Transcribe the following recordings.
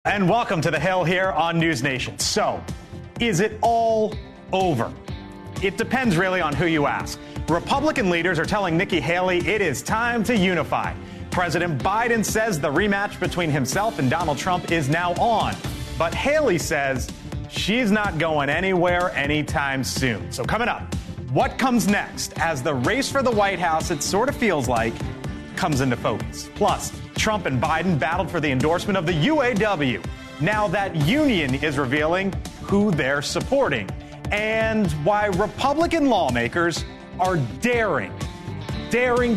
And welcome to The Hill here on NewsNation. So, is it all over? It depends really on who you ask. Republican leaders are telling Nikki Haley it is time to unify. President Biden says the rematch between himself and Donald Trump is now on. But Haley says she's not going anywhere anytime soon. So coming up, what comes next as the race for the White House, it sort of feels like, comes into focus. Plus, Trump and Biden battled for the endorsement of the UAW. Now that union is revealing who they're supporting and why Republican lawmakers are daring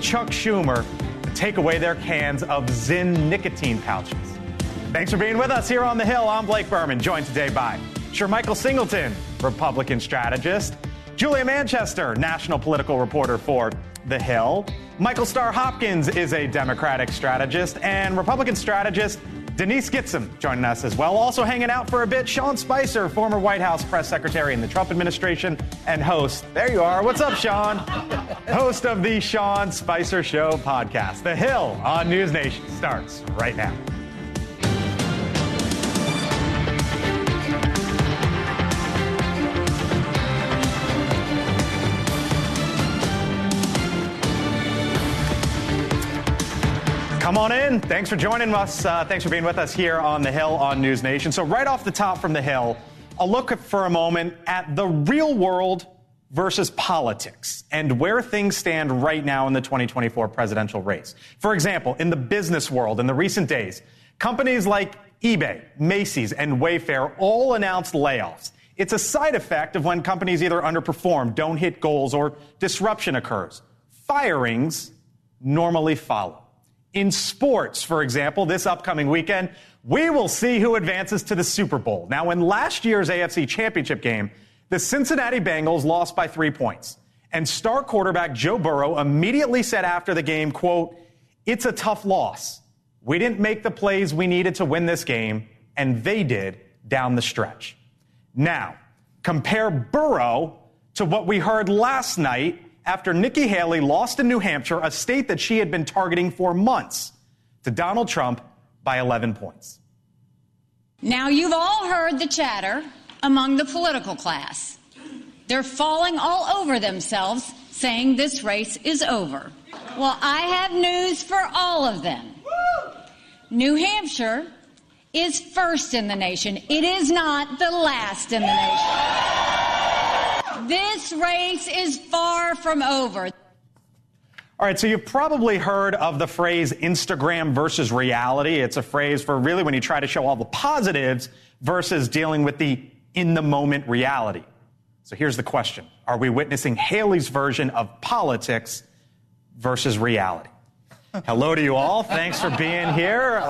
Chuck Schumer to take away their cans of Zyn nicotine pouches. Thanks for being with us here on The Hill. I'm Blake Berman, joined today by Michael Singleton, Republican strategist, Julia Manchester, national political reporter for The Hill. Michael Starr Hopkins is a Democratic strategist, and Republican strategist Denise Gitsom joining us as well. Also hanging out for a bit, Sean Spicer, former White House press secretary in the Trump administration and host. There you are. What's up, Sean? Host of the Sean Spicer Show podcast. The Hill on NewsNation starts right now. Come on in. Thanks for joining us. Thanks for being with us here on The Hill on NewsNation. So right off the top from The Hill, a look for a moment at the real world versus politics and where things stand right now in the 2024 presidential race. For example, in the business world in the recent days, companies like eBay, Macy's, and Wayfair all announced layoffs. It's a side effect of when companies either underperform, don't hit goals, or disruption occurs. Firings normally follow. In sports, for example, this upcoming weekend, we will see who advances to the Super Bowl. Now, in last year's AFC Championship game, the Cincinnati Bengals lost by 3 points. And star quarterback Joe Burrow immediately said after the game, quote, "It's a tough loss. We didn't make the plays we needed to win this game, and they did down the stretch." Now, compare Burrow to what we heard last night after Nikki Haley lost in New Hampshire, a state that she had been targeting for months, to Donald Trump by 11 points. Now, you've all heard the chatter among the political class. They're falling all over themselves, saying this race is over. Well, I have news for all of them. New Hampshire is first in the nation. It is not the last in the nation. This race is far from over. All right, so you've probably heard of the phrase Instagram versus reality. It's a phrase for really when you try to show all the positives versus dealing with the in-the-moment reality. So here's the question. Are we witnessing Haley's version of politics versus reality? Hello to you all. Thanks for being here.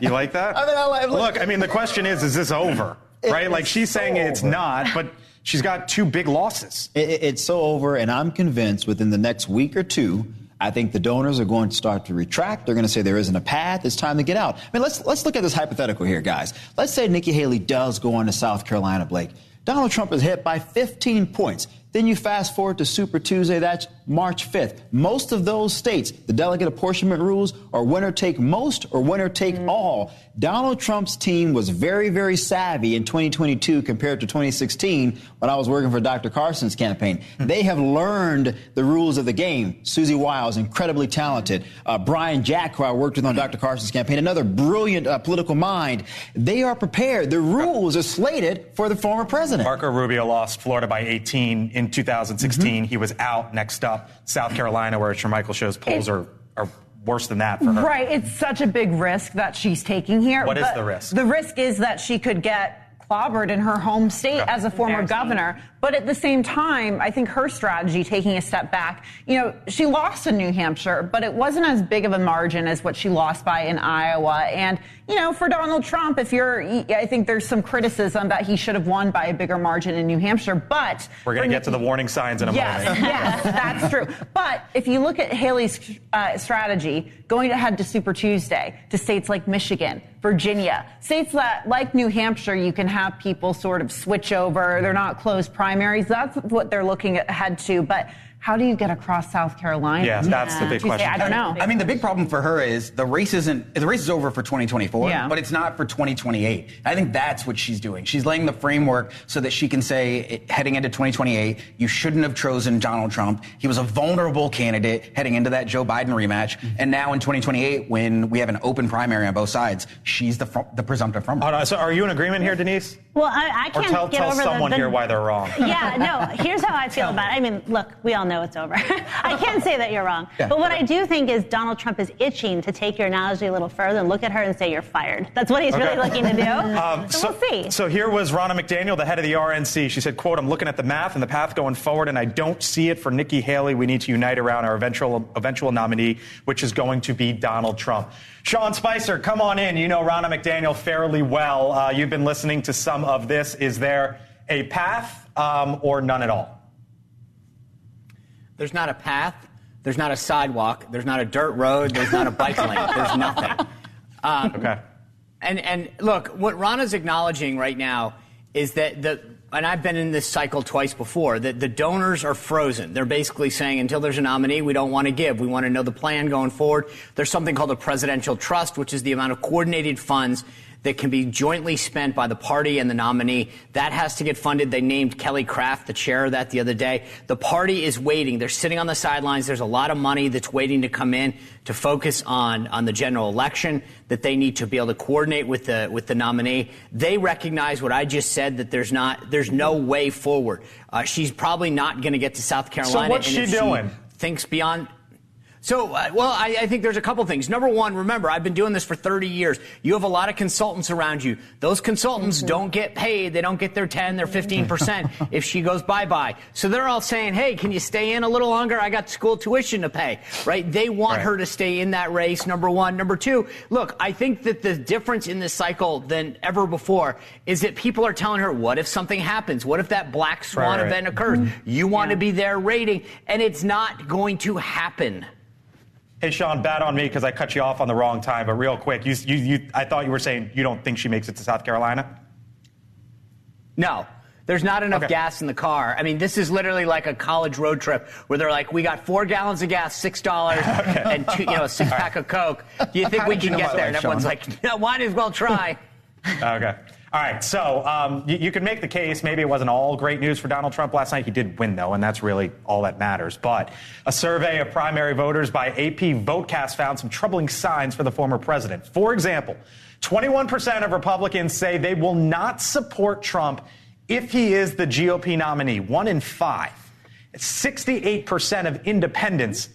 You like that? Look, the question is this over? Right? Like she's saying it's not, but she's got two big losses. It's so over, and I'm convinced within the next week or two, I think the donors are going to start to retract. They're going to say there isn't a path. It's time to get out. Let's look at this hypothetical here, guys. Let's say Nikki Haley does go on to South Carolina, Blake. Donald Trump is hit by 15 points. Then you fast forward to Super Tuesday, that's March 5th. Most of those states, the delegate apportionment rules are winner take most or winner take all. Donald Trump's team was very, very savvy in 2022 compared to 2016 when I was working for Dr. Carson's campaign. They have learned the rules of the game. Susie Wiles, incredibly talented. Brian Jack, who I worked with on Dr. Carson's campaign, another brilliant political mind. They are prepared. The rules are slated for the former president. Marco Rubio lost Florida by 18 in 2016. He was out. Next up, South Carolina, where Michael shows polls are worse than that for her. Right. It's such a big risk that she's taking here. What is the risk? The risk is that she could get clobbered in her home state as a former governor. But at the same time, I think her strategy, taking a step back, she lost in New Hampshire, but it wasn't as big of a margin as what she lost by in Iowa. And, for Donald Trump, I think there's some criticism that he should have won by a bigger margin in New Hampshire. But we're going to get to the warning signs in a moment. Yes, that's true. But if you look at Haley's strategy, going ahead to Super Tuesday, to states like Michigan, Virginia, states that, like New Hampshire, you can have people sort of switch over. They're not closed primaries. That's what they're looking ahead to. But how do you get across South Carolina? Yeah, that's the big question. I don't know. I mean, the big problem for her is the race is over for 2024, but it's not for 2028. I think that's what she's doing. She's laying the framework so that she can say, heading into 2028, you shouldn't have chosen Donald Trump. He was a vulnerable candidate heading into that Joe Biden rematch. And now in 2028, when we have an open primary on both sides, she's the presumptive frontrunner. So are you in agreement here, Denise? Well, I can't tell someone here why they're wrong. Yeah, no, here's how I feel about it. I mean, look, we all know it's over. I can't say that you're wrong. Yeah. But what I do think is Donald Trump is itching to take your analogy a little further and look at her and say you're fired. That's what he's really looking to do. So we'll see. So here was Ronna McDaniel, the head of the RNC. She said, quote, I'm looking at the math and the path going forward, and I don't see it for Nikki Haley. We need to unite around our eventual nominee, which is going to be Donald Trump. Sean Spicer, come on in. You know Ronna McDaniel fairly well. You've been listening to some of this. Is there a path or none at all? There's not a path. There's not a sidewalk. There's not a dirt road. There's not a bike lane. There's nothing. Okay. And look, what Ronna's acknowledging right now is that and I've been in this cycle twice before, that the donors are frozen. They're basically saying until there's a nominee, we don't want to give. We want to know the plan going forward. There's something called a presidential trust, which is the amount of coordinated funds that can be jointly spent by the party and the nominee. That has to get funded. They named Kelly Craft the chair of that the other day. The party is waiting. They're sitting on the sidelines. There's a lot of money that's waiting to come in to focus on the general election, that they need to be able to coordinate with the nominee. They recognize what I just said, that there's no way forward. She's probably not going to get to South Carolina. So what's she doing? Thinks beyond. So, I think there's a couple things. Number one, remember, I've been doing this for 30 years. You have a lot of consultants around you. Those consultants don't get paid. They don't get their 10, their 15% if she goes bye-bye. So they're all saying, hey, can you stay in a little longer? I got school tuition to pay, right? They want her to stay in that race, number one. Number two, look, I think that the difference in this cycle than ever before is that people are telling her, what if something happens? What if that black swan event occurs? You want to be there rating, and it's not going to happen. Hey, Sean, bad on me because I cut you off on the wrong time, but real quick, I thought you were saying you don't think she makes it to South Carolina? No. There's not enough gas in the car. I mean, this is literally like a college road trip where they're like, we got 4 gallons of gas, $6, and a 6-pack of Coke. Do you think we can get there? And everyone's like, no, might as well try. Okay. All right, so you can make the case. Maybe it wasn't all great news for Donald Trump last night. He did win, though, and that's really all that matters. But a survey of primary voters by AP Votecast found some troubling signs for the former president. For example, 21% of Republicans say they will not support Trump if he is the GOP nominee. 1 in 5. 68% of independents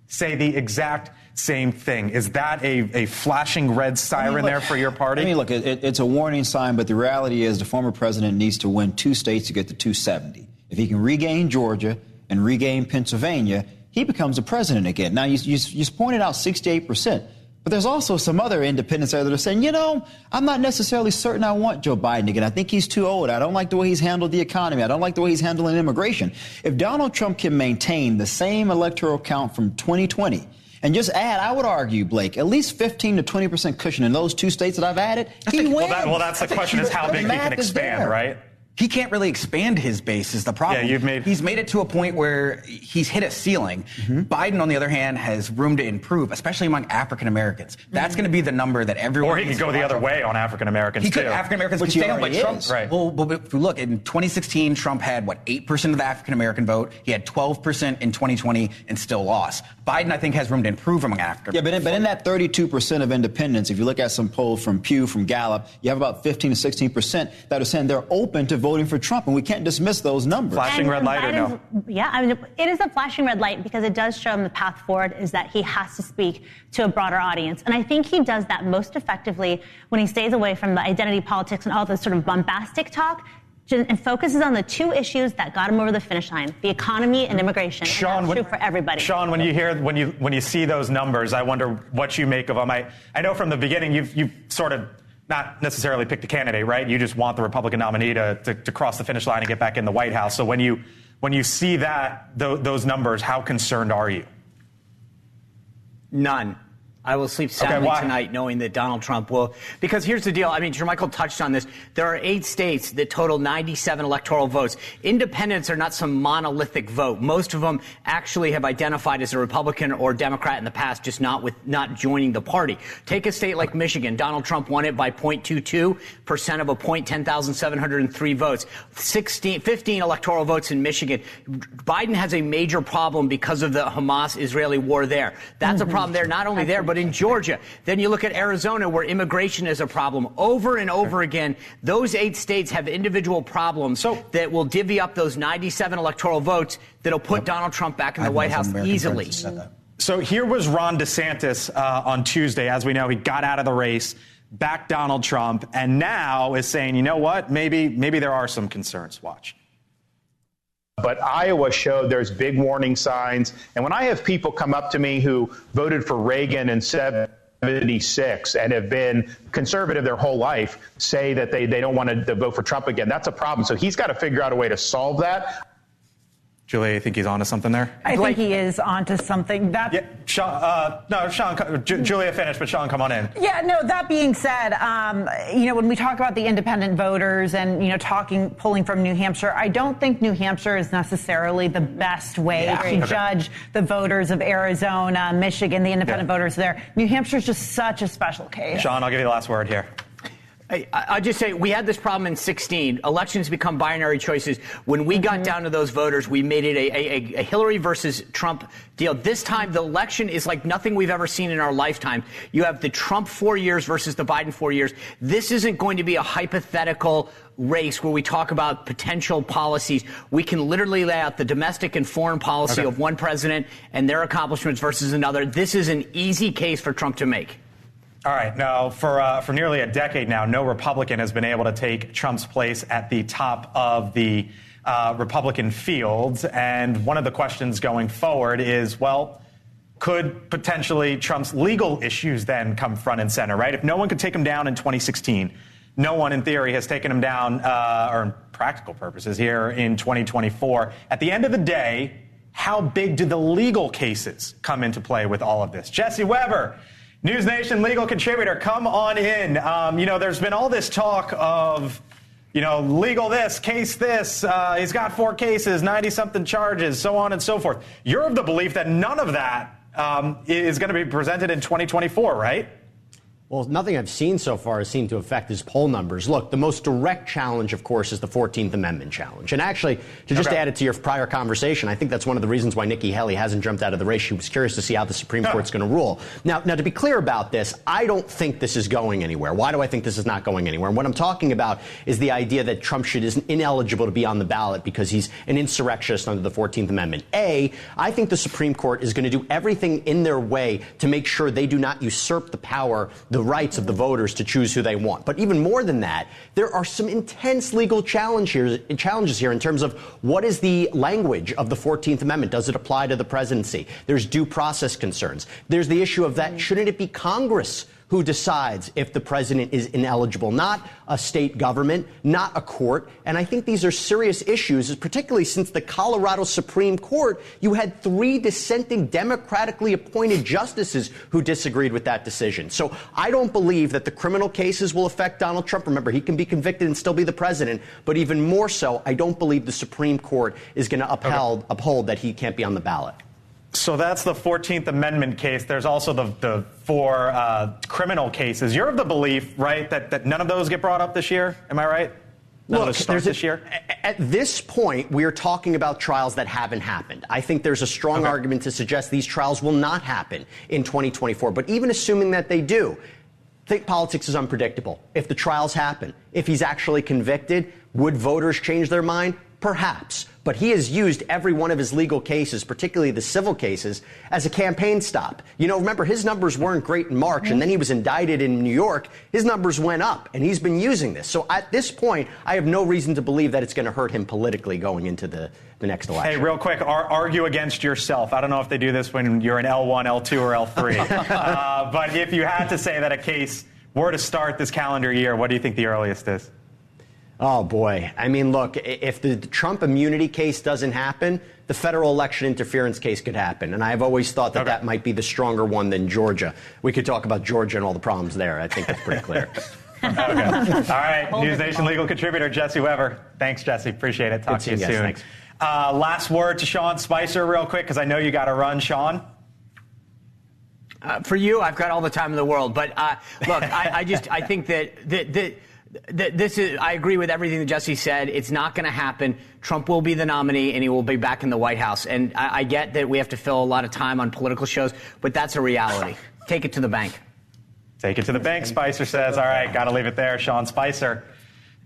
say the exact same thing. Is that a flashing red siren there for your party? I mean, look, it's a warning sign, but the reality is the former president needs to win 2 states to get to 270. If he can regain Georgia and regain Pennsylvania, he becomes the president again. Now, you pointed out 68%, but there's also some other independents there that are saying, I'm not necessarily certain I want Joe Biden again. I think he's too old. I don't like the way he's handled the economy. I don't like the way he's handling immigration. If Donald Trump can maintain the same electoral count from 2020, and just add, I would argue, Blake, at least 15 to 20% cushion in those 2 states that I've added, he wins. Well, that's the question, is how big he can expand, right? He can't really expand his base is the problem. Yeah, he's made it to a point where he's hit a ceiling. Biden, on the other hand, has room to improve, especially among African Americans. That's going to be the number that everyone. Or he could go the other way on African Americans. He could. African Americans could stand up, but Trump. Right. Well, if you look in 2016, Trump had 8% of the African American vote. He had 12% in 2020 and still lost. Biden, I think, has room to improve among African. Yeah, but in that 32% of independents, if you look at some polls from Pew, from Gallup, you have about 15 to 16% that are saying they're open to voting for Trump, and we can't dismiss those numbers. Flashing red light or no? Yeah, I mean, it is a flashing red light because it does show him the path forward is that he has to speak to a broader audience. And I think he does that most effectively when he stays away from the identity politics and all the sort of bombastic talk and focuses on the 2 issues that got him over the finish line, the economy and immigration. Sean, and that's true for everybody. Sean, when you see those numbers, I wonder what you make of them. I know from the beginning you've sort of not necessarily picked a candidate, right? You just want the Republican nominee to cross the finish line and get back in the White House. So when you see those numbers, how concerned are you? None. I will sleep soundly tonight knowing that Donald Trump will. Because here's the deal. I mean, Jermichael touched on this. There are 8 states that total 97 electoral votes. Independents are not some monolithic vote. Most of them actually have identified as a Republican or Democrat in the past, just not joining the party. Take a state like Michigan. Donald Trump won it by 0.22% of a point, 10,703 votes. 15 electoral votes in Michigan. Biden has a major problem because of the Hamas-Israeli war there. That's a problem there, not only there, but in Georgia. Then you look at Arizona, where immigration is a problem. Over and over again, those 8 states have individual problems that will divvy up those 97 electoral votes that'll put Donald Trump back in the White House easily. So here was Ron DeSantis on Tuesday. As we know, he got out of the race, backed Donald Trump, and now is saying, you know what, maybe there are some concerns. Watch. But Iowa showed there's big warning signs. And when I have people come up to me who voted for Reagan in 76 and have been conservative their whole life, say that they don't want to vote for Trump again, that's a problem. So he's got to figure out a way to solve that. Julia, you think he's onto something there? I think he is onto something. Julia finished, but Sean, come on in. Yeah, no, that being said, when we talk about the independent voters and, pulling from New Hampshire, I don't think New Hampshire is necessarily the best way to judge the voters of Arizona, Michigan, the independent voters there. New Hampshire is just such a special case. Sean, I'll give you the last word here. I'll just say we had this problem in 2016. Elections become binary choices. When we got down to those voters, we made it a Hillary versus Trump deal. This time, the election is like nothing we've ever seen in our lifetime. You have the Trump 4 years versus the Biden 4 years. This isn't going to be a hypothetical race where we talk about potential policies. We can literally lay out the domestic and foreign policy of one president and their accomplishments versus another. This is an easy case for Trump to make. All right. Now, for nearly a decade now, no Republican has been able to take Trump's place at the top of the Republican field. And one of the questions going forward is, well, could potentially Trump's legal issues then come front and center, right? If no one could take him down in 2016, no one in theory has taken him down, or in practical purposes here in 2024. At the end of the day, how big do the legal cases come into play with all of this? Jesse Weber, NewsNation legal contributor, come on in. There's been all this talk of, legal this, case this. He's got 4 cases, 90-something charges, so on and so forth. You're of the belief that none of that is going to be presented in 2024, right? Well, nothing I've seen so far has seemed to affect his poll numbers. Look, the most direct challenge, of course, is the 14th Amendment challenge. And actually, to just add it to your prior conversation, I think that's one of the reasons why Nikki Haley hasn't jumped out of the race. She was curious to see how the Supreme Court's going to rule. Now, to be clear about this, I don't think this is going anywhere. Why do I think this is not going anywhere? And what I'm talking about is the idea that Trump is ineligible to be on the ballot because he's an insurrectionist under the 14th Amendment. I think the Supreme Court is going to do everything in their way to make sure they do not usurp the power, the rights of the voters to choose who they want. But even more than that, there are some intense legal challenges here in terms of what is the language of the 14th Amendment. Does it apply to the presidency? There's due process concerns. There's the issue of that, shouldn't it be Congress who decides if the president is ineligible, not a state government, not a court. And I think these are serious issues, particularly since the Colorado Supreme Court, you had 3 dissenting democratically appointed justices who disagreed with that decision. So I don't believe that the criminal cases will affect Donald Trump. Remember, he can be convicted and still be the president. But even more so, I don't believe the Supreme Court is going to uphold that he can't be on the ballot. So that's the 14th Amendment case. There's also the 4 criminal cases. You're of the belief, right, that none of those get brought up this year? Am I right? Look, this year? At this point, we're talking about trials that haven't happened. I think there's a strong argument to suggest these trials will not happen in 2024. But even assuming that they do, I think politics is unpredictable. If the trials happen, if he's actually convicted, would voters change their mind? Perhaps. But he has used every one of his legal cases, particularly the civil cases, as a campaign stop. Remember, his numbers weren't great in March, and then he was indicted in New York. His numbers went up, and he's been using this. So at this point, I have no reason to believe that it's going to hurt him politically going into the next election. Hey, real quick, argue against yourself. I don't know if they do this when you're in L1, L2, or L3. But if you had to say that a case were to start this calendar year, what do you think the earliest is? Oh, boy. I mean, look, if the Trump immunity case doesn't happen, the federal election interference case could happen. And I've always thought that that might be the stronger one than Georgia. We could talk about Georgia and all the problems there. I think that's pretty clear. Okay. All right. NewsNation legal contributor Jesse Weber. Thanks, Jesse. Appreciate it. Talk to you soon. Last word to Sean Spicer real quick, because I know you got to run, Sean. For you, I've got all the time in the world. But look, I think that this is, I agree with everything that Jesse said. It's not going to happen. Trump will be the nominee, and he will be back in the White House. And I get that we have to fill a lot of time on political shows, but that's a reality. Take it to the bank. Take it to the bank, Spicer says. All right, got to leave it there. Sean Spicer.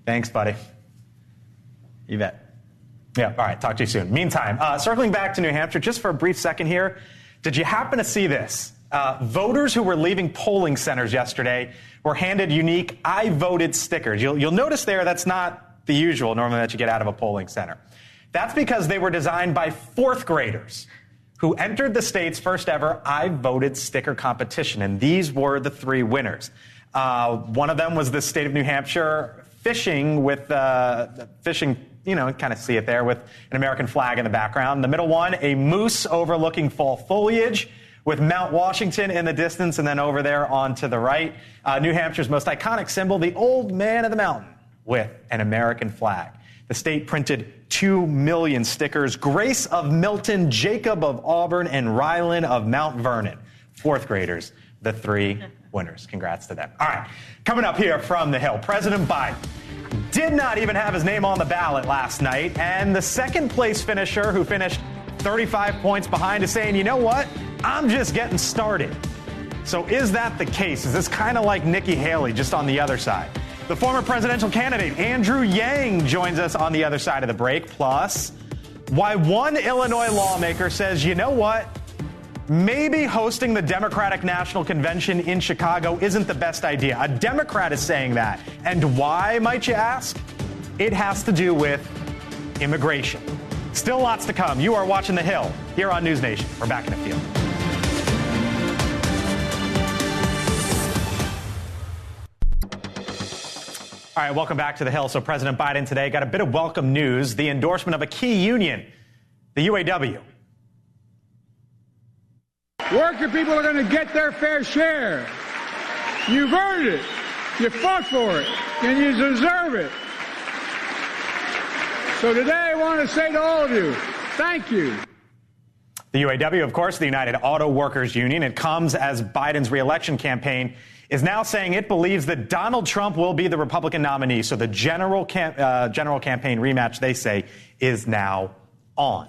Thanks, buddy. You bet. Yeah, all right, talk to you soon. Meantime, circling back to New Hampshire, just for a brief second here, did you happen to see this? Voters who were leaving polling centers yesterday were handed unique I voted stickers. You'll notice there that's not the usual normally that you get out of a polling center. That's because they were designed by fourth graders who entered the state's first ever I voted sticker competition. And these were the three winners. One of them was the state of New Hampshire fishing with you know, kind of see it there with an American flag in the background. The middle one, a moose overlooking fall foliage with Mount Washington in the distance, and then over there on to the right, New Hampshire's most iconic symbol, the Old Man of the Mountain, with an American flag. The state printed 2 million stickers. Grace of Milton, Jacob of Auburn, and Rylan of Mount Vernon. Fourth graders, the three winners. Congrats to them. All right, coming up here from the Hill, President Biden did not even have his name on the ballot last night, and the second place finisher who finished 35 points behind is saying, you know what? I'm just getting started. So is that the case? Is this kind of like Nikki Haley, just on the other side? The former presidential candidate, Andrew Yang, joins us on the other side of the break. Plus, why one Illinois lawmaker says, you know what? Maybe hosting the Democratic National Convention in Chicago isn't the best idea. A Democrat is saying that. And why, might you ask? It has to do with immigration. Still lots to come. You are watching The Hill here on NewsNation. We're back in a few. All right, welcome back to The Hill. So President Biden today got a bit of welcome news, the endorsement of a key union, the UAW. Worker people are going to get their fair share. You've earned it. You fought for it, and you deserve it. So today I want to say to all of you, thank you. The UAW, of course, the United Auto Workers Union. It comes as Biden's reelection campaign is now saying it believes that Donald Trump will be the Republican nominee. So the general campaign rematch, they say, is now on.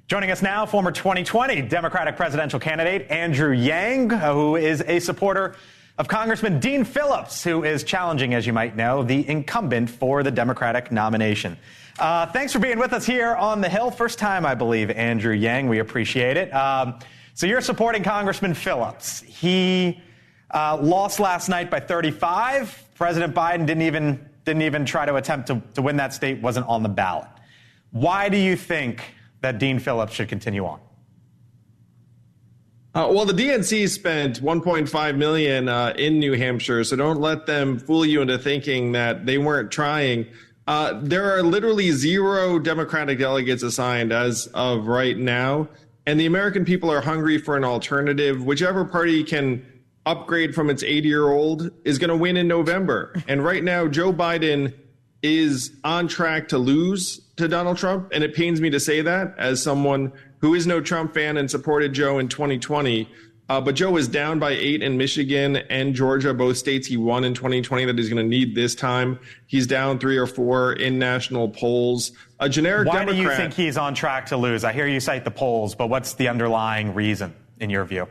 Joining us now, former 2020 Democratic presidential candidate Andrew Yang, who is a supporter of Congressman Dean Phillips, who is challenging, as you might know, the incumbent for the Democratic nomination. Thanks for being with us here on the Hill. First time, I believe, Andrew Yang. We appreciate it. So you're supporting Congressman Phillips. He lost last night by 35. President Biden didn't even try to attempt to win that state. Wasn't on the ballot. Why do you think that Dean Phillips should continue on? Well, the DNC spent $1.5 million in New Hampshire, so don't let them fool you into thinking that they weren't trying. There are literally 0 Democratic delegates assigned as of right now, and the American people are hungry for an alternative. Whichever party can upgrade from its 80-year-old is going to win in November. And right now, Joe Biden is on track to lose to Donald Trump, and it pains me to say that as someone who is no Trump fan and supported Joe in 2020. But Joe is down by 8 in Michigan and Georgia, both states he won in 2020 that he's going to need this time. He's down 3 or 4 in national polls. A generic Why Democrat. do you think he's on track to lose? I hear you cite the polls, but what's the underlying reason, in your view?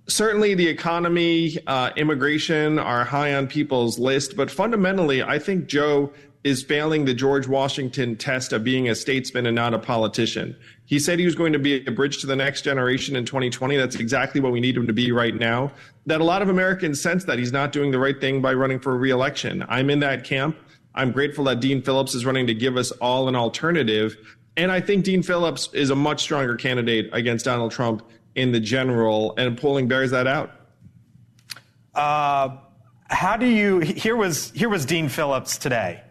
Certainly the economy, immigration are high on people's list. But fundamentally, I think Joe is failing the George Washington test of being a statesman and not a politician. He said he was going to be a bridge to the next generation in 2020. That's exactly what we need him to be right now. That a lot of Americans sense that he's not doing the right thing by running for re-election. I'm in that camp. I'm grateful that Dean Phillips is running to give us all an alternative. And I think Dean Phillips is a much stronger candidate against Donald Trump in the general, and polling bears that out. Here was Dean Phillips today.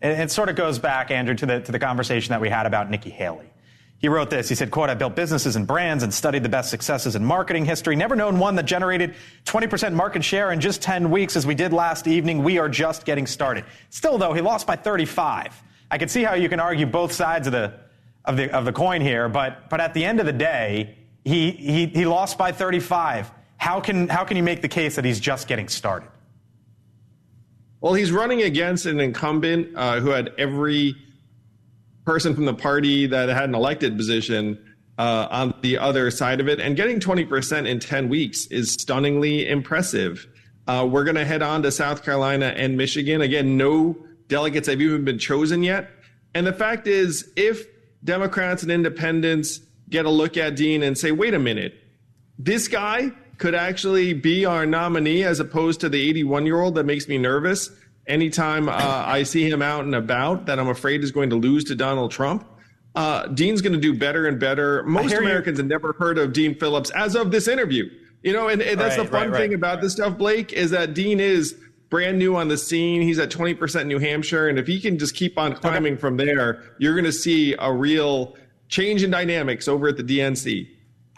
And it sort of goes back, Andrew, to the conversation that we had about Nikki Haley. He wrote this. He said, quote, "I built businesses and brands and studied the best successes in marketing history. Never known one that generated 20% market share in just 10 weeks as we did last evening. We are just getting started." Still, though, he lost by 35. I can see how you can argue both sides of the coin here, but at the end of the day, he lost by 35. How can you make the case that he's just getting started? Well, he's running against an incumbent who had every person from the party that had an elected position on the other side of it. And getting 20% in 10 weeks is stunningly impressive. We're going to head on to South Carolina and Michigan. Again, no delegates have even been chosen yet. And the fact is, if Democrats and independents get a look at Dean and say, wait a minute, this guy could actually be our nominee as opposed to the 81-year-old that makes me nervous anytime I see him out and about, that I'm afraid is going to lose to Donald Trump. Dean's going to do better and better. Most Americans have never heard of Dean Phillips as of this interview. You know, and that's the fun thing about this stuff, Blake, is that Dean is brand new on the scene. He's at 20% in New Hampshire. And if he can just keep on climbing from there, you're going to see a real change in dynamics over at the DNC.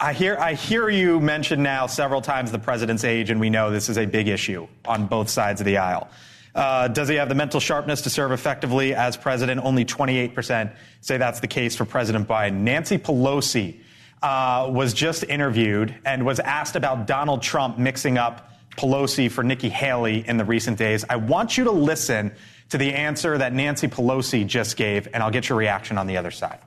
I hear you mention now several times the president's age, and we know this is a big issue on both sides of the aisle. Does he have the mental sharpness to serve effectively as president? Only 28% say that's the case for President Biden. Nancy Pelosi was just interviewed and was asked about Donald Trump mixing up Pelosi for Nikki Haley in the recent days. I want you to listen to the answer that Nancy Pelosi just gave, and I'll get your reaction on the other side.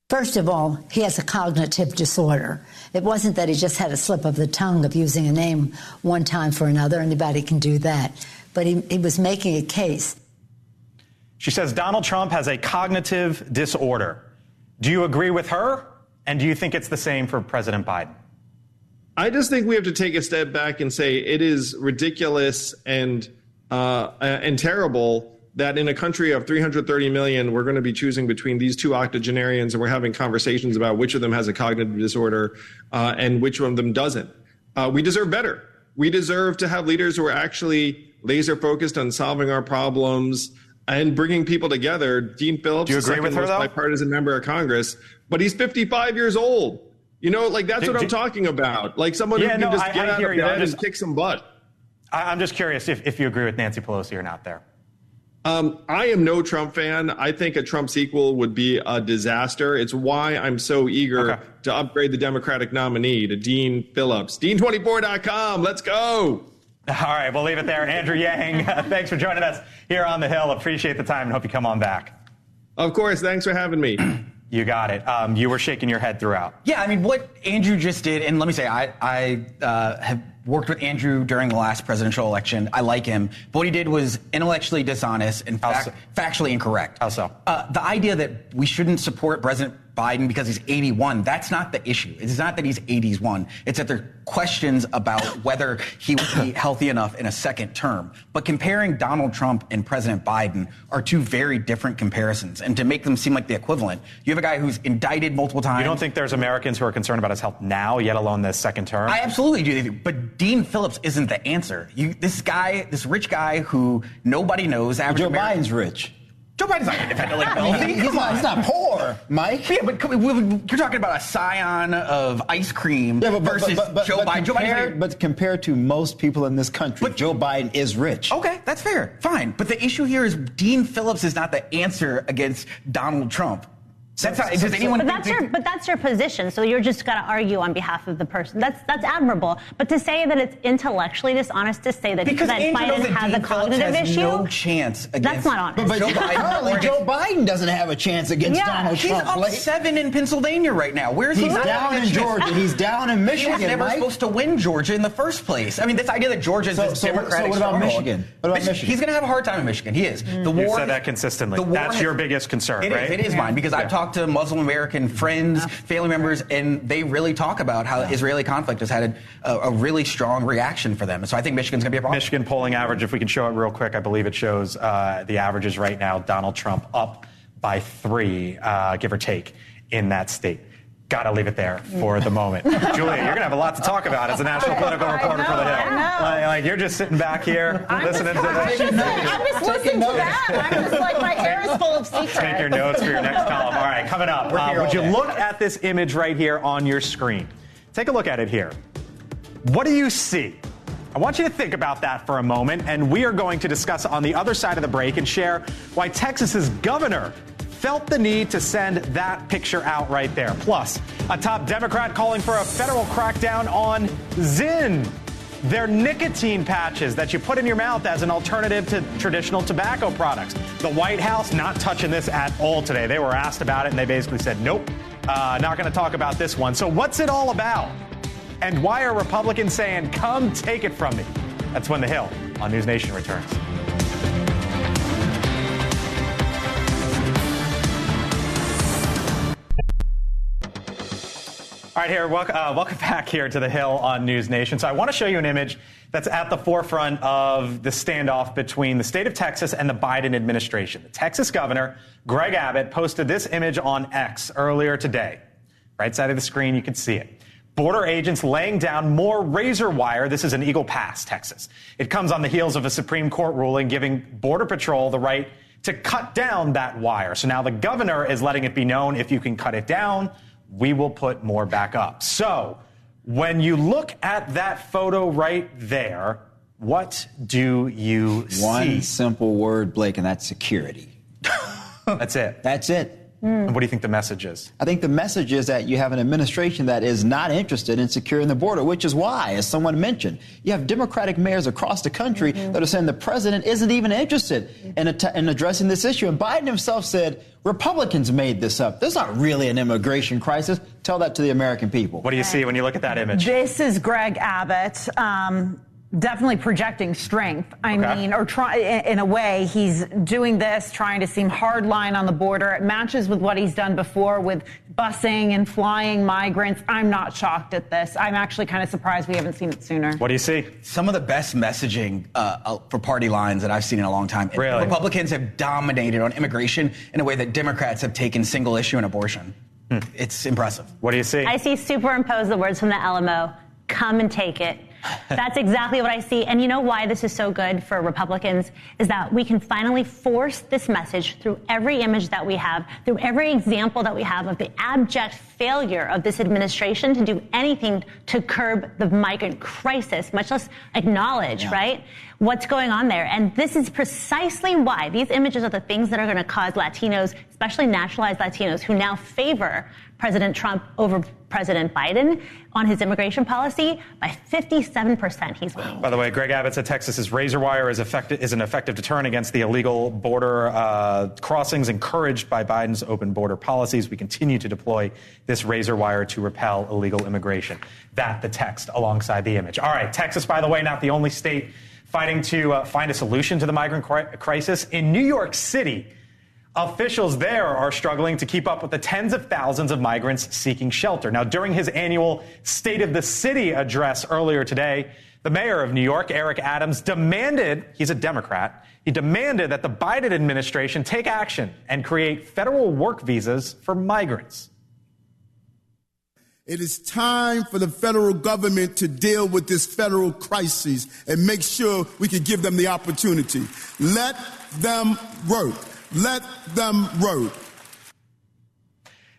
First of all, he has a cognitive disorder. It wasn't that he just had a slip of the tongue of using a name one time for another. Anybody can do that. But he was making a case. She says Donald Trump has a cognitive disorder. Do you agree with her? And do you think it's the same for President Biden? I just think we have to take a step back and say it is ridiculous and terrible that in a country of 330 million, we're going to be choosing between these two octogenarians, and we're having conversations about which of them has a cognitive disorder and which one of them doesn't. We deserve better. We deserve to have leaders who are actually laser focused on solving our problems and bringing people together. Dean Phillips is the second most bipartisan member of Congress, but he's 55 years old. You know, like that's what I'm talking about. Like someone who can just get out of bed and kick some butt. I'm just curious if you agree with Nancy Pelosi or not there. I am no Trump fan. I think a Trump sequel would be a disaster. It's why I'm so eager to upgrade the Democratic nominee to Dean Phillips. Dean24.com. Let's go. All right, we'll leave it there. Andrew Yang, thanks for joining us here on The Hill. Appreciate the time and hope you come on back. Of course. Thanks for having me. You got it. You were shaking your head throughout. Yeah, I mean, what Andrew just did, and let me say, I have worked with Andrew during the last presidential election. I like him. But what he did was intellectually dishonest and factually incorrect. How so? The idea that we shouldn't support President Biden because he's 81, that's not the issue. It's not that he's 81. It's that there are questions about whether he would be healthy enough in a second term. But comparing Donald Trump and President Biden are two very different comparisons. And to make them seem like the equivalent, you have a guy who's indicted multiple times. You don't think there's Americans who are concerned about his health now, yet alone this second term? I absolutely do. But Dean Phillips isn't the answer. This rich guy who nobody knows. Joe Biden's rich. Joe Biden's not independently wealthy. He's not poor, Mike. Yeah, but you're talking about a scion of ice cream versus Joe Biden. But compared to most people in this country, Joe Biden is rich. Okay, that's fair. Fine. But the issue here is Dean Phillips is not the answer against Donald Trump. That's not, does anyone but that's your position. So you're just got to argue on behalf of the person. That's admirable. But to say that it's intellectually dishonest to say that Biden has a cognitive issue, no chance against. That's not honest. But Joe Biden doesn't have a chance against Donald Trump. He's up 7 in Pennsylvania right now. Where is he? He's down in Georgia. He's down in Michigan. He was never supposed to win Georgia in the first place. I mean, this idea that Georgia is this Democratic. So what about Michigan? He's going to have a hard time in Michigan. He is. The war. You've said that consistently. That's your biggest concern, right? It is mine because I've talked to Muslim American friends, family members, and they really talk about how the Israeli conflict has had a really strong reaction for them. And so I think Michigan's going to be a problem. Michigan polling average, if we can show it real quick, I believe it shows the averages right now. Donald Trump up by 3, give or take, in that state. Got to leave it there for the moment. Julia, you're going to have a lot to talk about as a national political reporter for the Hill. Like you're just sitting back here listening to this. I'm just listening to that. I'm just like, my hair is full of secrets. Take your notes for your next column. All right, coming up. Would you look at this image right here on your screen? Take a look at it here. What do you see? I want you to think about that for a moment, and we are going to discuss on the other side of the break and share why Texas's governor felt the need to send that picture out right there. Plus, a top Democrat calling for a federal crackdown on Zyn. They're nicotine patches that you put in your mouth as an alternative to traditional tobacco products. The White House not touching this at all today. They were asked about it, and they basically said, nope, not going to talk about this one. So what's it all about? And why are Republicans saying, come take it from me? That's when The Hill on NewsNation returns. All right, here, welcome back here to The Hill on NewsNation. So I want to show you an image that's at the forefront of the standoff between the state of Texas and the Biden administration. The Texas governor, Greg Abbott, posted this image on X earlier today. Right side of the screen, you can see it. Border agents laying down more razor wire. This is in Eagle Pass, Texas. It comes on the heels of a Supreme Court ruling giving Border Patrol the right to cut down that wire. So now the governor is letting it be known, if you can cut it down, we will put more back up. So when you look at that photo right there, what do you see? One simple word, Blake, and that's security. That's it. That's it. And what do you think the message is? I think the message is that you have an administration that is not interested in securing the border, which is why, as someone mentioned, you have Democratic mayors across the country that are saying the president isn't even interested in addressing this issue. And Biden himself said Republicans made this up. There's not really an immigration crisis. Tell that to the American people. What do you see when you look at that image? This is Greg Abbott. Definitely projecting strength. I mean, or in a way, he's doing this, trying to seem hardline on the border. It matches with what he's done before with busing and flying migrants. I'm not shocked at this. I'm actually kind of surprised we haven't seen it sooner. What do you see? Some of the best messaging for party lines that I've seen in a long time. Really? Republicans have dominated on immigration in a way that Democrats have taken single issue in abortion. It's impressive. What do you see? I see superimpose the words from the LMO. Come and take it. That's exactly what I see. And you know why this is so good for Republicans is that we can finally force this message through every image that we have, through every example that we have of the abject failure of this administration to do anything to curb the migrant crisis, much less acknowledge, right, what's going on there. And this is precisely why these images are the things that are going to cause Latinos, especially naturalized Latinos, who now favor President Trump over President Biden on his immigration policy by 57%. He's winning. By the way, Greg Abbott said Texas's razor wire is an effective deterrent against the illegal border crossings encouraged by Biden's open border policies. We continue to deploy this razor wire to repel illegal immigration. That the text alongside the image. All right, Texas, by the way, not the only state fighting to find a solution to the migrant crisis. In New York City, officials there are struggling to keep up with the tens of thousands of migrants seeking shelter. Now, during his annual State of the City address earlier today, the mayor of New York, Eric Adams, demanded, he's a Democrat, he demanded that the Biden administration take action and create federal work visas for migrants. It is time for the federal government to deal with this federal crisis and make sure we can give them the opportunity. Let them work. Let them work.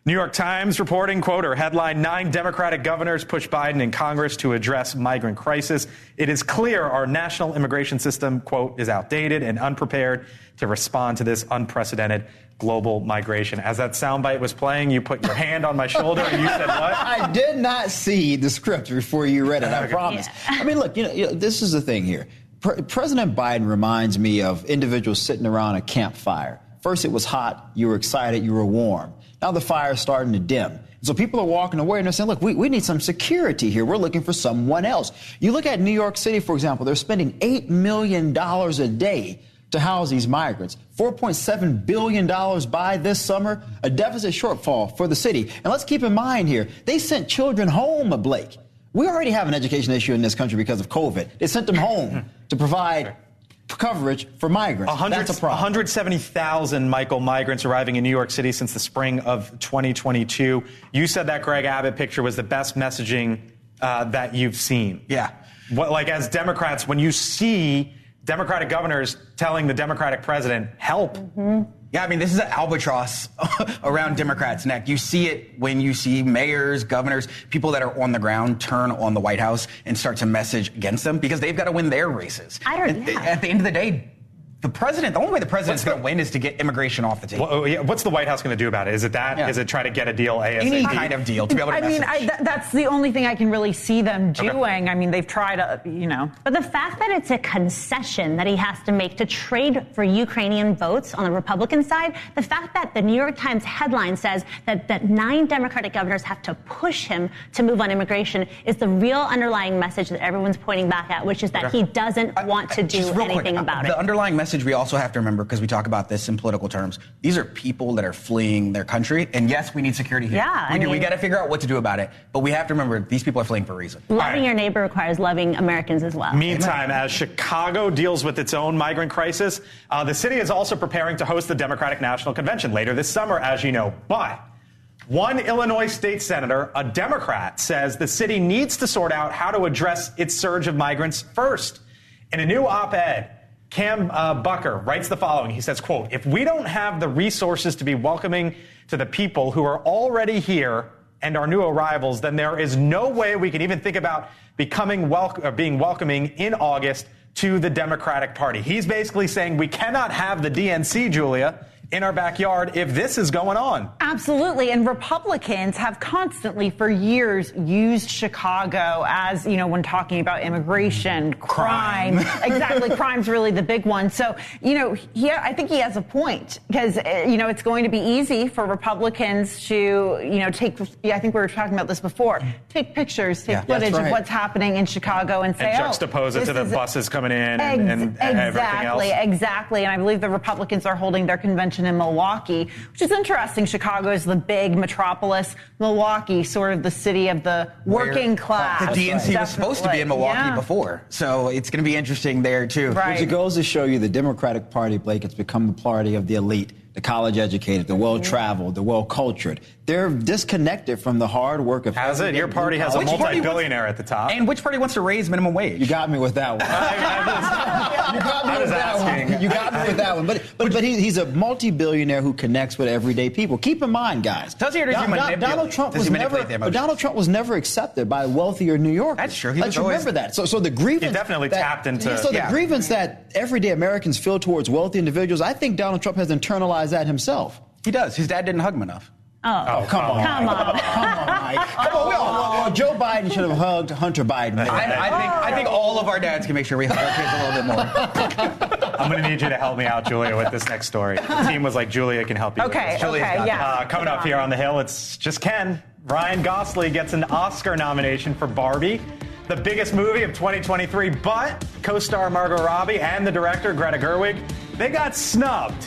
New York Times reporting, quote, or headline, 9 Democratic governors push Biden in Congress to address migrant crisis. It is clear our national immigration system, quote, is outdated and unprepared to respond to this unprecedented global migration. As that soundbite was playing, you put your hand on my shoulder and you said what? I did not see the script before you read it, I promise. Yeah. I mean, look, you know, this is the thing here. President Biden reminds me of individuals sitting around a campfire. First, it was hot. You were excited. You were warm. Now the fire is starting to dim. So people are walking away and they're saying, look, we need some security here. We're looking for someone else. You look at New York City, for example, they're spending $8 million a day to house these migrants. $4.7 billion by this summer, a deficit shortfall for the city. And let's keep in mind here, they sent children home, Blake. We already have an education issue in this country because of COVID. They sent them home to provide coverage for migrants. That's a problem. 170,000, Michael, migrants arriving in New York City since the spring of 2022. You said that Greg Abbott picture was the best messaging that you've seen. Yeah. Like as Democrats, when you see Democratic governors telling the Democratic president, help. Mm-hmm. Yeah, I mean, this is an albatross around Democrats' neck. You see it when you see mayors, governors, people that are on the ground turn on the White House and start to message against them because they've got to win their races. At the end of the day, the only way the president's going to win is to get immigration off the table. Well, what's the White House going to do about it? Is it that? Yeah. Is it try to get a deal ASAP? Any kind of deal to be able to message. That's the only thing I can really see them doing. Okay. I mean, they've tried to, But the fact that it's a concession that he has to make to trade for Ukrainian votes on the Republican side, the fact that the New York Times headline says that 9 Democratic governors have to push him to move on immigration is the real underlying message that everyone's pointing back at, which is that he doesn't want to do anything about it. The underlying message we also have to remember, because we talk about this in political terms, these are people that are fleeing their country. And yes, we need security here. Yeah, we got to figure out what to do about it. But we have to remember, these people are fleeing for a reason. Loving your neighbor requires loving Americans as well. Meantime, as Chicago deals with its own migrant crisis, the city is also preparing to host the Democratic National Convention later this summer, as you know. But one Illinois state senator, a Democrat, says the city needs to sort out how to address its surge of migrants first. In a new op-ed, Cam Bucker writes the following. He says, quote, "If we don't have the resources to be welcoming to the people who are already here and our new arrivals, then there is no way we can even think about being welcoming in August to the Democratic Party." He's basically saying we cannot have the DNC, Julia, in our backyard if this is going on. Absolutely. And Republicans have constantly for years used Chicago as, when talking about immigration, crime. Exactly. Crime's really the big one. So, I think he has a point because, it's going to be easy for Republicans to, I think we were talking about this before, take pictures, take footage of what's happening in Chicago and say, juxtapose it to the buses coming in and everything else. Exactly. And I believe the Republicans are holding their convention in Milwaukee, which is interesting. Chicago is the big metropolis. Milwaukee, sort of the city of the working class. The DNC was supposed to be in Milwaukee before, so it's going to be interesting there too. Right. Which goes to show you the Democratic Party, Blake, has become the party of the elite, the college educated, the well-traveled, the well-cultured. They're disconnected from the hard work of... Has it? Your party has a multi-billionaire at the top. And which party wants to raise minimum wage? You got me with that one. You got me with that one. But he's a multi-billionaire who connects with everyday people. Keep in mind, guys. Donald Trump was never accepted by wealthier New Yorkers. That's true. Let's remember that. So the grievance... He definitely tapped into... So the grievance that everyday Americans feel towards wealthy individuals, I think Donald Trump has internalized that himself. He does. His dad didn't hug him enough. Oh, come on. Come on. Mike. Well, Joe Biden should have hugged Hunter Biden. I think all of our dads can make sure we hug our kids a little bit more. I'm going to need you to help me out, Julia, with this next story. The team was like, Julia can help you with this. Coming up here on the Hill, it's just Ken. Ryan Gosling gets an Oscar nomination for Barbie, the biggest movie of 2023, but co-star Margot Robbie and the director Greta Gerwig, they got snubbed.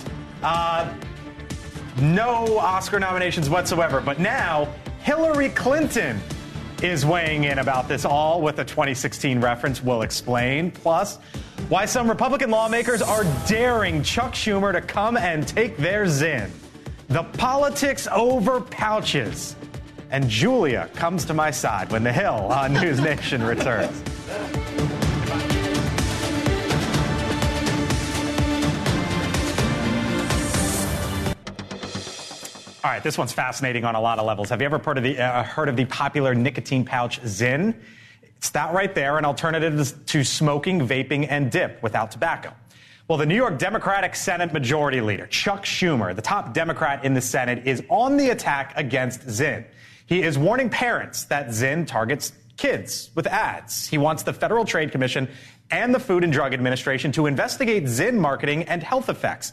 No Oscar nominations whatsoever. But now Hillary Clinton is weighing in about this all with a 2016 reference. We'll explain. Plus, why some Republican lawmakers are daring Chuck Schumer to come and take their Zin. The politics over pouches. And Julia comes to my side when The Hill on NewsNation returns. All right, this one's fascinating on a lot of levels. Have you ever heard of the popular nicotine pouch Zin? It's that right there, an alternative to smoking, vaping, and dip without tobacco. Well, the New York Democratic Senate Majority Leader, Chuck Schumer, the top Democrat in the Senate, is on the attack against Zin. He is warning parents that Zin targets kids with ads. He wants the Federal Trade Commission and the Food and Drug Administration to investigate Zin marketing and health effects.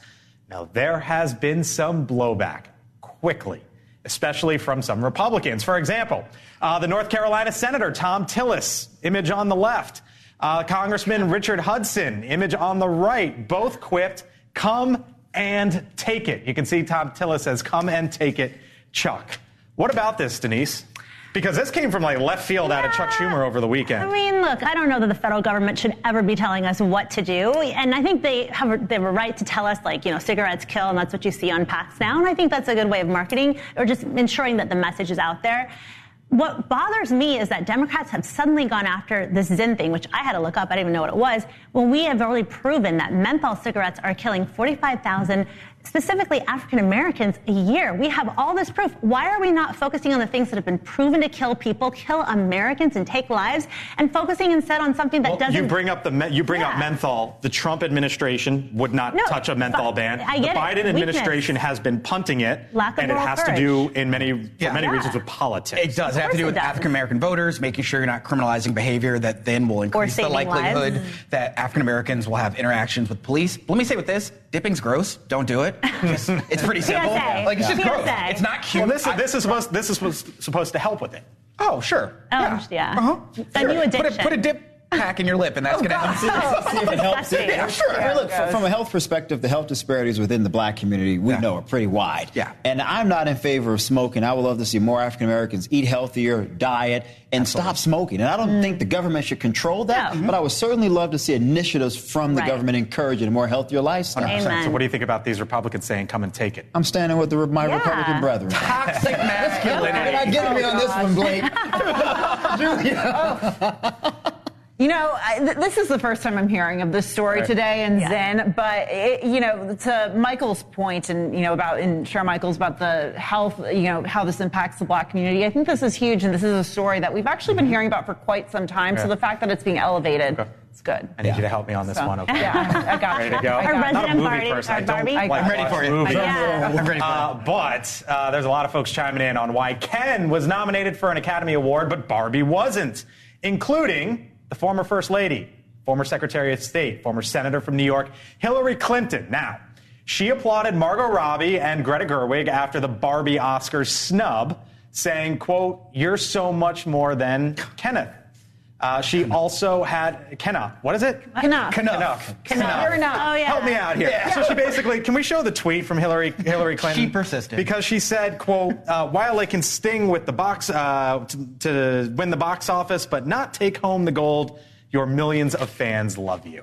Now, there has been some blowback quickly, especially from some Republicans. For example, the North Carolina Senator Tom Tillis, image on the left, Congressman Richard Hudson, image on the right, both quipped, "Come and take it." You can see Tom Tillis says, "Come and take it, Chuck." What about this, Denise? Because this came from like left field out of Chuck Schumer over the weekend. I mean, look, I don't know that the federal government should ever be telling us what to do. And I think they have a right to tell us, like, cigarettes kill, and that's what you see on PATs now. And I think that's a good way of marketing, or just ensuring that the message is out there. What bothers me is that Democrats have suddenly gone after this Zyn thing, which I had to look up. I didn't even know what it was. When we have already proven that menthol cigarettes are killing 45,000, specifically African Americans, a year. We have all this proof. Why are we not focusing on the things that have been proven to kill people, kill Americans, and take lives, and focusing instead on something that doesn't? You bring up menthol. The Trump administration would not touch a menthol ban. The Biden administration has been punting it, and it has to do for many reasons with politics. It does. It has to do with African American voters, making sure you're not criminalizing behavior that then will increase the likelihood that African Americans will have interactions with police. Let me say with this, dipping's gross. Don't do it. It's pretty simple. Like, it's just gross. It's not cute. Well, this is supposed to help with it. Oh, sure. A new addiction. Put a dip pack in your lip, and that's going to help. See if it helps. Yeah, sure. I mean, look, from a health perspective, the health disparities within the black community, we know are pretty wide. Yeah. And I'm not in favor of smoking. I would love to see more African Americans eat healthier, diet, and stop smoking. And I don't think the government should control that, but I would certainly love to see initiatives from the government encouraging a more healthier lifestyle. Amen. So what do you think about these Republicans saying, come and take it? I'm standing with my Republican brethren. Toxic masculinity. You're not getting me on this one, Blake. Julia. This is the first time I'm hearing of this story today in Zyn, but to Michael's point and Sharon Michaels about the health, how this impacts the black community. I think this is huge, and this is a story that we've actually been hearing about for quite some time. So the fact that it's being elevated, it's good. I need you to help me on this one. Okay. Yeah, I got you. Ready to go? Our Not a resident movie person. I don't Barbie. like I'm ready for you. movies. I'm ready for it. But there's a lot of folks chiming in on why Ken was nominated for an Academy Award, but Barbie wasn't, including the former First Lady, former Secretary of State, former Senator from New York, Hillary Clinton. Now, she applauded Margot Robbie and Greta Gerwig after the Barbie Oscars snub, saying, quote, "You're so much more than Kenneth." She also had Kenneth. What is it? Kenneth. Oh, yeah. Help me out here. Yeah. So she basically, can we show the tweet from Hillary Clinton? She persisted. Because she said, quote, while it can sting with the box to win the box office, but not take home the gold, your millions of fans love you.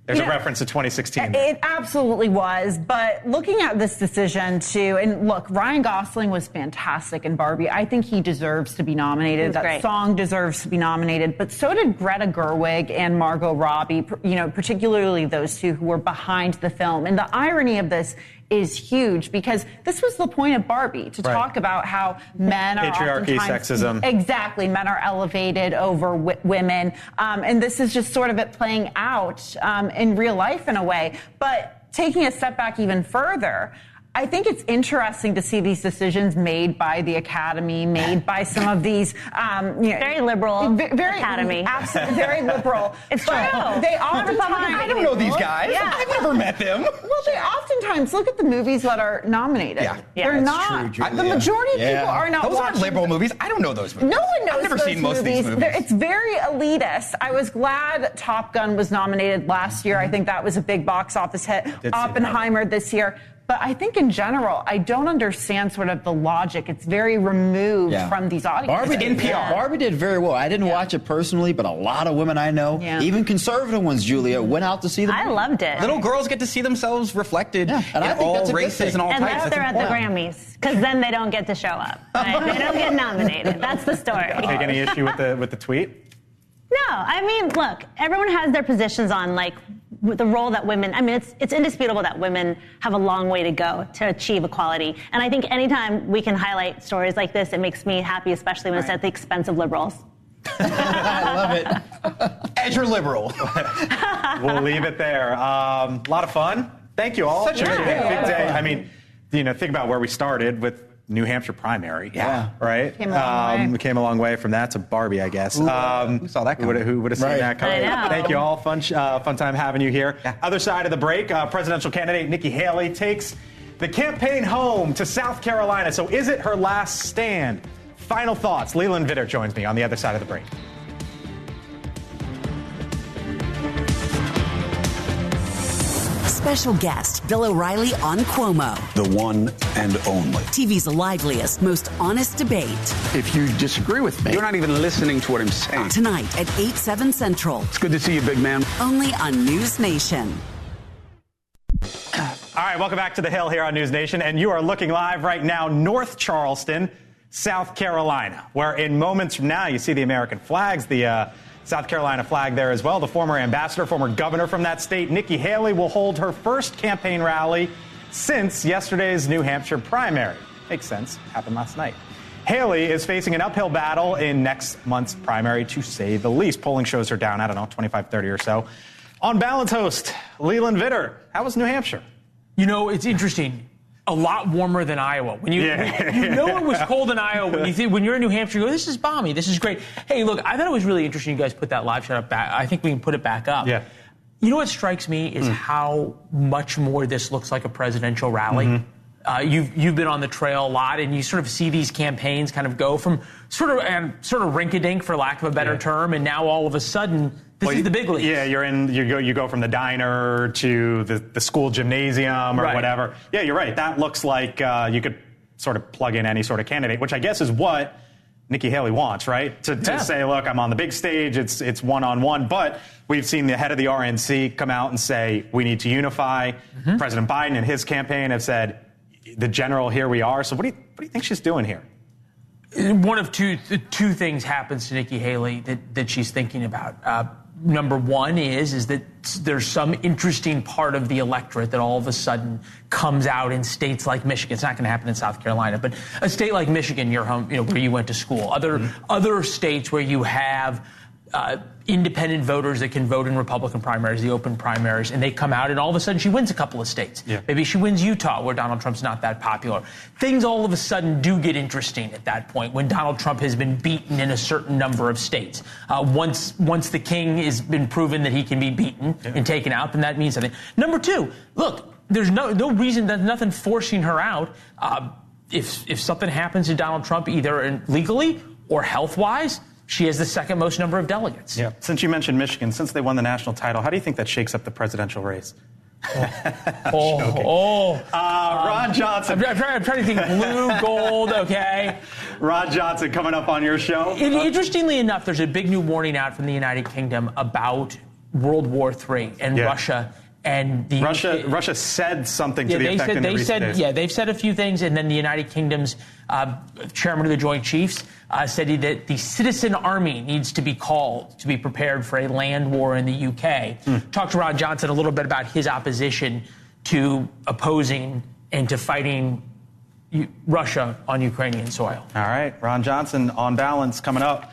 There's a reference to 2016. It absolutely was. But looking at this decision, too, and look, Ryan Gosling was fantastic in Barbie. I think he deserves to be nominated. That song deserves to be nominated. But so did Greta Gerwig and Margot Robbie, particularly those two who were behind the film. And the irony of this is huge, because this was the point of Barbie, to talk about how men are patriarchy, sexism. Exactly. Men are elevated over women. And this is just sort of it playing out in real life in a way. But taking a step back even further, I think it's interesting to see these decisions made by the Academy, made by some of these very liberal Academy. Absolutely, very liberal. It's true. They oftentimes, I don't know these guys. Yeah. I've never met them. Well, they oftentimes look at the movies that are nominated. Yeah. They're not. True, the majority of people are not those watching. aren't liberal movies. I don't know those movies. No one knows I've never those seen most of these movies. It's very elitist. I was glad Top Gun was nominated last year. I think that was a big box office hit. Oppenheimer this year. But I think in general, I don't understand sort of the logic. It's very removed from these audiences. Barbie did very well. I didn't watch it personally, but a lot of women I know, even conservative ones, Julia, went out to see the movie. I loved it. Little girls get to see themselves reflected in all races and all types. Unless they're at the Grammys, because then they don't get to show up. Right? They don't get nominated. That's the story. Take any issue with the tweet? No, I mean, look, everyone has their positions on, like, the role that women, I mean, it's indisputable that women have a long way to go to achieve equality. And I think anytime we can highlight stories like this, it makes me happy, especially when it's at the expense of liberals. I love it. As you're liberal. We'll leave it there. A lot of fun. Thank you all. Such a big day. I mean, think about where we started with New Hampshire primary. Yeah. Right? Came a long way. We came a long way from that to Barbie, I guess. Who saw that coming? Who would have seen that coming? Thank you all. Fun time having you here. Yeah. Other side of the break, presidential candidate Nikki Haley takes the campaign home to South Carolina. So is it her last stand? Final thoughts. Leland Vitter joins me on the other side of the break. special guest, Bill O'Reilly on Cuomo. The one and only. TV's liveliest, most honest debate. If you disagree with me, you're not even listening to what I'm saying. Tonight at 8, 7 Central. It's good to see you, big man. Only on NewsNation. All right, welcome back to The Hill here on NewsNation. And you are looking live right now, North Charleston, South Carolina, where in moments from now you see the American flags, the South Carolina flag there as well. The former ambassador, former governor from that state, Nikki Haley, will hold her first campaign rally since yesterday's New Hampshire primary. Makes sense. Happened last night. Haley is facing an uphill battle in next month's primary, to say the least. Polling shows her down, 25-30 or so. On Balance host, Leland Vitter. How was New Hampshire? You know, it's interesting. A lot warmer than Iowa. When you know it was cold in Iowa. When you're in New Hampshire, you go, this is balmy. This is great. Hey, look, I thought it was really interesting you guys put that live shot up back. I think we can put it back up. Yeah. You know what strikes me is how much more this looks like a presidential rally. You've been on the trail a lot, and you sort of see these campaigns kind of go from sort of rink-a-dink, for lack of a better term, and now all of a sudden this is the big leagues. Yeah, you go from the diner to the school gymnasium or whatever. Yeah, you're right. That looks like you could sort of plug in any sort of candidate, which I guess is what Nikki Haley wants, right? To say, look, I'm on the big stage. It's one-on-one. But we've seen the head of the RNC come out and say we need to unify. President Biden and his campaign have said, the general, here we are. So what do you think she's doing here? One of two things happens to Nikki Haley that she's thinking about. Number one is that there's some interesting part of the electorate that all of a sudden comes out in states like Michigan. It's not going to happen in South Carolina, but a state like Michigan, your home, where you went to school. Other states where you have independent voters that can vote in Republican primaries, the open primaries, and they come out, and all of a sudden she wins a couple of states. Yeah. Maybe she wins Utah, where Donald Trump's not that popular. Things all of a sudden do get interesting at that point when Donald Trump has been beaten in a certain number of states. Once the king has been proven that he can be beaten and taken out, then that means something. Number two, look, there's no reason, there's nothing forcing her out. If something happens to Donald Trump, either legally or health-wise, she has the second most number of delegates. Yeah. Since you mentioned Michigan, since they won the national title, how do you think that shakes up the presidential race? Ron Johnson. I'm trying to think blue, gold, okay. Ron Johnson coming up on your show. Interestingly enough, there's a big new warning out from the United Kingdom about World War III and Russia. And Russia said something to the effect in the recent days. Yeah, they've said a few things, and then the United Kingdom's chairman of the Joint Chiefs said that the citizen army needs to be called to be prepared for a land war in the UK. Talked to Ron Johnson a little bit about his opposition to opposing and to fighting Russia on Ukrainian soil. All right, Ron Johnson on Balance coming up.